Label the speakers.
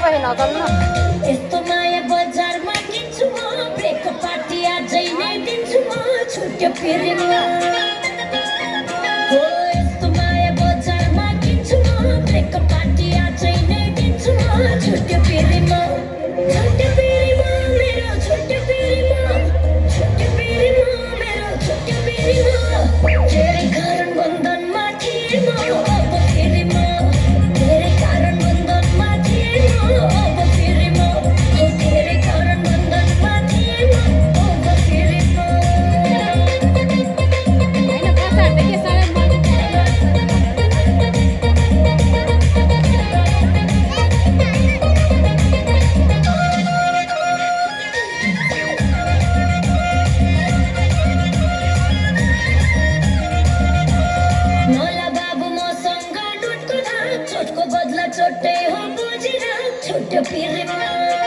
Speaker 1: तपाईँ नचल्नु
Speaker 2: यस्तो माया बजारमा किन्छु म ब्रेकको पार्टी आजै नै दिन्छु म छुट्यो फेरिमा यस्तो माया बजारमा किन्छु म ब्रेकको पार्टी आजै नै दिन्छु म छुट्यो फेरिमा छुट्यो फेरिमा मेरो छुट्यो फेरिमा छुट्यो फेरिमा मेरो छुट्यो फेरिमा तेरे कारण बन्धनमा थिए म अब फेरिमा तेरे कारण बन्धनमा थिए म अब फेरिमा तेरे कारण बन्धनमा थिए म अब फेरिमा
Speaker 1: होइन कसाहरूदेखि सबै
Speaker 2: नला बाबु मसँग लुटको धाक चोटको बदला चोटै हो बुझिरा छुट्यो फेरिमा